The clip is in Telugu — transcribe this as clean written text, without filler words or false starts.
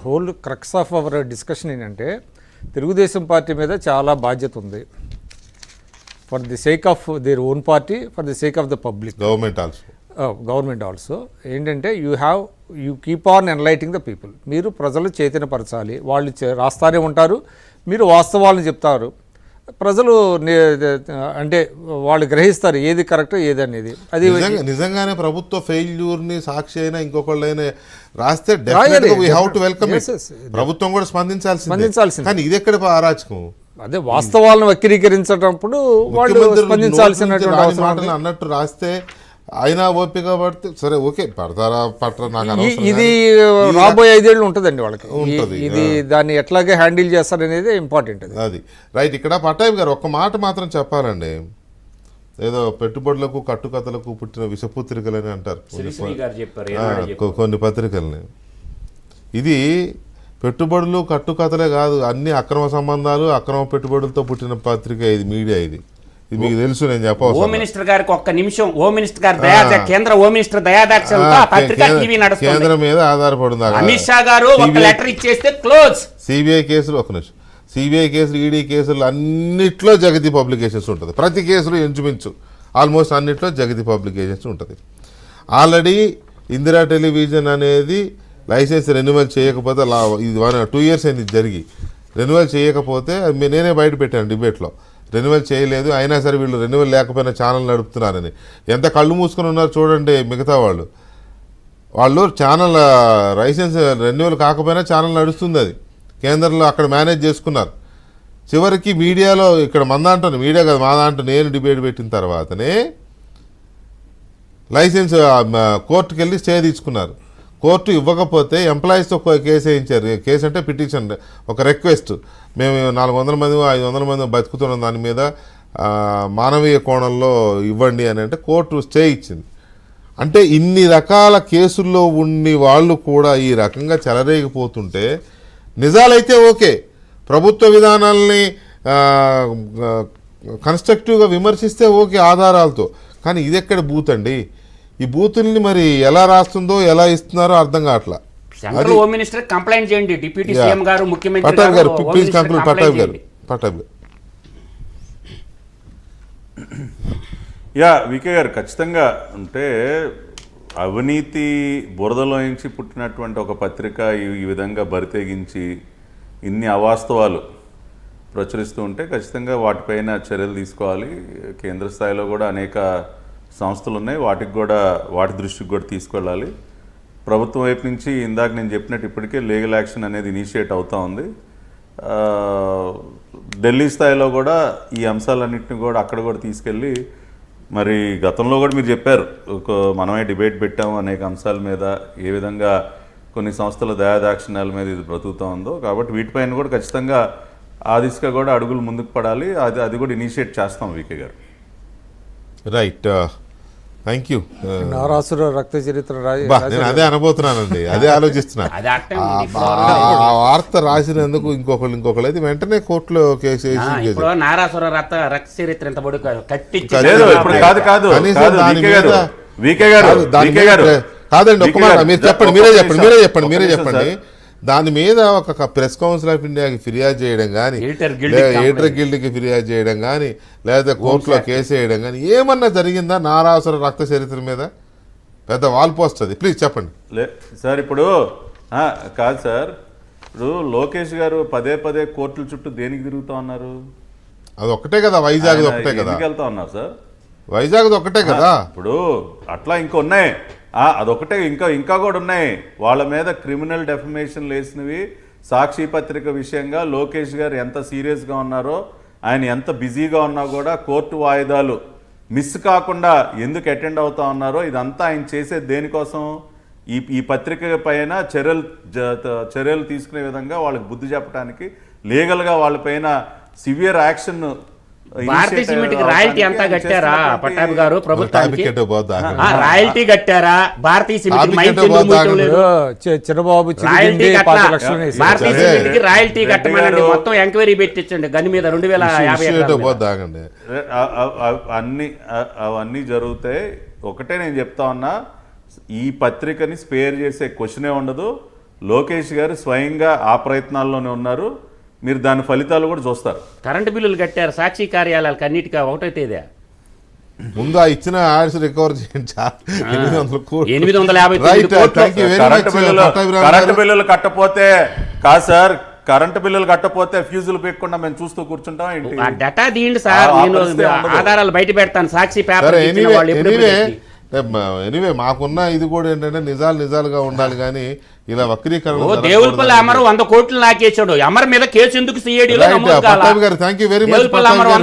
Whole crux of our discussion ఏంటంటే తెలుగుదేశం పార్టీ మీద చాలా బాధ్యత ఉంది. For the sake of their own party, for the sake of the public, government also ఏంటంటే you keep on enlightening the people. మీరు ప్రజలు చైతన్యపరచాలి. వాళ్ళు రాస్తానే ఉంటారు, మీరు వాస్తవాలను చెప్తారు. ప్రజలు అంటే వాళ్ళు గ్రహిస్తారు ఏది కరెక్ట్ ఏది అనేది. అది నిజంగానే ప్రభుత్వ ఫెయిల్యూర్ని సాక్షి అయినా ఇంకొకళ్ళైనా రాస్తే డెఫినెట్‌గా we have to welcome it. ప్రభుత్వం కూడా స్పందించాల్సింది. కానీ ఇది ఎక్కడ అరాచకం? అదే వాస్తవాలను వక్రీకరించేటప్పుడు వాళ్ళు స్పందించాల్సినటువంటి అవసరం అన్నట్టు రాస్తే అయినా ఓపిక పడితే సరే, ఓకే, పడతారా పట్టరా నాకు ఇది రాబోయే 5 ఏళ్ళు ఉంటుందండి వాళ్ళకి ఉంటుంది. ఇది దాన్ని ఎట్లాగే హ్యాండిల్ చేస్తారనేది ఇంపార్టెంట్. అది రైట్. ఇక్కడ పట్టాభి గారు ఒక్క మాట మాత్రం చెప్పాలండి. ఏదో పెట్టుబడులకు కట్టుకథలకు పుట్టిన విషపుత్రికలని అంటారు కొన్ని పత్రికల్ని. ఇది పెట్టుబడులు కట్టుకథలే కాదు, అన్ని అక్రమ సంబంధాలు అక్రమ పెట్టుబడులతో పుట్టిన పత్రిక ఇది, మీడియా ఇది. మీకు తెలుసు, నేను చెప్పవచ్చు. హోమ్ మినిస్టర్ గారికి ఒక్క నిమిషం, హోమ్ మినిస్టర్ గారు కేంద్ర హోమ్ మినిస్టర్ దయాదాక్షలతో పత్రికా టీవీ నడుస్తుంది. కేంద్రం మీద ఆధారపడింది. అమిత్ షా గారు ఒక లెటర్ ఇచ్చేస్తే క్లోజ్. సిబిఐ కేసులు, ఒక నిమిషం, సిబిఐ కేసులు, ఈడీ కేసులు అన్నిట్లో జగతి పబ్లికేషన్స్ ఉంటుంది. ప్రతి కేసులో ఇంచుమించు ఆల్మోస్ట్ అన్నిట్లో జగతి పబ్లికేషన్స్ ఉంటుంది. ఆల్రెడీ ఇందిరా టెలివిజన్ అనేది లైసెన్స్ రెన్యువల్ చేయకపోతే ఇది 2 years అయింది జరిగి, రెన్యువల్ చేయకపోతే నేనే బయట పెట్టాను డిబేట్లో. రెన్యువల్ చేయలేదు, అయినా సరే వీళ్ళు రెన్యువల్ లేకపోయినా ఛానల్ నడుపుతున్నారని. ఎంత కళ్ళు మూసుకొని ఉన్నారు చూడండి మిగతా వాళ్ళు ఛానల్ లైసెన్స్ రెన్యువల్ కాకపోయినా ఛానల్ నడుస్తుంది. అది కేంద్రంలో అక్కడ మేనేజ్ చేసుకున్నారు. చివరికి మీడియాలో, ఇక్కడ మన దాంట్లో మీడియా కదా, మా దాంట్లో నేను డిబేట్ పెట్టిన తర్వాతనే లైసెన్స్ కోర్టుకు వెళ్ళి స్టే తీసుకున్నారు. కోర్టు ఇవ్వకపోతే ఎంప్లాయీస్తో కేసు వేయించారు. కేసు అంటే పిటిషన్, ఒక రిక్వెస్ట్. మేము 400 మంది 500 మంది బతుకుతున్న దాని మీద మానవీయ కోణంలో ఇవ్వండి అని అంటే కోర్టు స్టే ఇచ్చింది. అంటే ఇన్ని రకాల కేసుల్లో ఉండి వాళ్ళు కూడా ఈ రకంగా చెలరేగిపోతుంటే, నిజాలైతే ఓకే, ప్రభుత్వ విధానాలని కన్స్ట్రక్టివ్గా విమర్శిస్తే ఓకే ఆధారాలతో. కానీ ఇది ఎక్కడ బూత్ అండి? ఈ బూతుల్ని మరి ఎలా రాస్తుందో ఎలా ఇస్తున్నారో అర్థం కావట్లా. సెంట్రల్ హోమ్ మినిస్టర్ కంప్లైంట్ చేయండి, డిప్యూటీ సీఎం గారు, ముఖ్యమంత్రి పట్టాభి గారు ప్లీజ్ కంక్లూడ్. పట్టాభి గారు వికే గారు ఖచ్చితంగా అంటే అవినీతి బురదలోంచి పుట్టినటువంటి ఒక పత్రిక ఈ విధంగా బరితెగించి ఇన్ని అవాస్తవాలు ప్రచురిస్తూ ఉంటే ఖచ్చితంగా వాటిపైన చర్యలు తీసుకోవాలి. కేంద్ర స్థాయిలో కూడా అనేక సంస్థలు ఉన్నాయి, వాటి దృష్టికి కూడా తీసుకెళ్ళాలి. ప్రభుత్వం వైపు నుంచి ఇందాక నేను చెప్పినట్టు ఇప్పటికే లీగల్ యాక్షన్ అనేది ఇనిషియేట్ అవుతూ ఉంది. ఢిల్లీ స్థాయిలో కూడా ఈ అంశాలన్నింటినీ కూడా అక్కడ కూడా తీసుకెళ్ళి, మరి గతంలో కూడా మీరు చెప్పారు, మనమే డిబేట్ పెట్టాము అనేక అంశాల మీద, ఏ విధంగా కొన్ని సంస్థల దయాదాక్షిణ్యాల మీద ఇది బ్రతుకుతూ ఉందో. కాబట్టి వీటిపైన కూడా ఖచ్చితంగా ఆ దిశగా కూడా అడుగులు ముందుకు పడాలి. అది కూడా ఇనిషియేట్ చేస్తాం వికే గారు. Right, thank you. నారాసుర రక్త చరిత్ర నేను అదే అనబోతున్నానండి, అదే ఆలోచిస్తున్నా. ఆ వార్త రాసినందుకు ఇంకొకళ్ళు అయితే వెంటనే కోర్టులో కేసు వేసి నారాసుర రక్త చరిత్ర ఎంత కాదండి. ఒక్క మాట మీరు చెప్పండి, మీరే చెప్పండి. దాని మీద ఒక ప్రెస్ కౌన్సిల్ ఆఫ్ ఇండియాకి ఫిర్యాదు చేయడం కానీ, ఎడిటర్ గిల్డ్కి ఫిర్యాదు చేయడం కానీ, లేదా కోర్టులో కేసు వేయడం కానీ ఏమన్నా జరిగిందా? నారాసుర రక్త చరిత్ర మీద పెద్ద వాల్ పోస్ట్ అది, ప్లీజ్ చెప్పండి సార్. ఇప్పుడు కాదు సార్, ఇప్పుడు లోకేష్ గారు పదే కోర్టుల చుట్టూ దేనికి తిరుగుతూ ఉన్నారు? అది ఒక్కటే కదా, వైజాగ్ ఒకటే కదా వెళ్తా ఉన్నారు సార్. వైజాగ్ ఒకటే కదా. ఇప్పుడు అట్లా ఇంకా ఉన్నాయి, అదొకటే, ఇంకా కూడా ఉన్నాయి. వాళ్ళ మీద క్రిమినల్ డెఫమేషన్లు వేసినవి. సాక్షి పత్రిక విషయంగా లోకేష్ గారు ఎంత సీరియస్గా ఉన్నారో, ఆయన ఎంత బిజీగా ఉన్నా కూడా కోర్టు వాయిదాలు మిస్ కాకుండా ఎందుకు అటెండ్ అవుతా ఉన్నారో, ఇదంతా ఆయన చేసేది దేనికోసం? ఈ పత్రిక పైన చర్యలు తీసుకునే విధంగా వాళ్ళకి బుద్ధి చెప్పడానికి, లీగల్గా వాళ్ళపైన సివియర్ యాక్షన్. భారతీయ సిమెంట్ కి రాయల్టీ అంతా కట్టారా పట్టాభి గారు? ప్రభుత్వానికి రాయల్టీ కట్టారా? భారతీయ సిమెంట్ భారతీయ సిమెంట్ కి రాయల్టీ కట్టమనండి, మొత్తం ఎంక్వైరీ పెట్టించండి గని మీద 2050. అవన్నీ జరుగుతాయి. ఒకటే నేను చెప్తా ఉన్నా, ఈ పత్రికని స్పేర్ చేసే క్వశ్చనే ఉండదు. లోకేష్ గారు స్వయంగా ఆ ప్రయత్నాల్లోనే ఉన్నారు. మీరు దాని ఫలితాలు కూడా చూస్తారు. కరెంటు బిల్లులు కట్టారు సాక్షి కార్యాలయాలకు అన్నిటికీ 1వ తేదీ ముందు ఆ ఇచ్చిన యాడ్స్ రికవర్ చేయండి. 850 కోట్లు. 859 Right, కోట్లు. thank you very current much, బిల్లులు పట్టాభిరామ్ కరెంటు గారు. బిల్లులు కట్టపోతే కాదు సార్, కరెంటు బిల్లులు కట్టపోతే ఫ్యూజులు పెట్టుకుండా మేము చూస్తూ కూర్చుంటాం ఏంటి? ఆ డేటా తీయండి సార్, ఆ నేను పరిస్థితి ఉండదు. ఆధారాలు బయట పెడతాను. సాక్షి సరే, పేపర్ ఇచ్చిన వాళ్ళు ఎప్పుడు ఎనీవే మాకున్న ఇది కూడా ఏంటంటే నిజాలుగా ఉండాలి కానీ ఇలా వక్రీకరణ దేవులపల్లి అమరు 100 కోట్లు నాకేసాడు. అమర్ మీద కేసు ఎందుకు సిఐడిలో thank you very much. Devulapalli Amar 100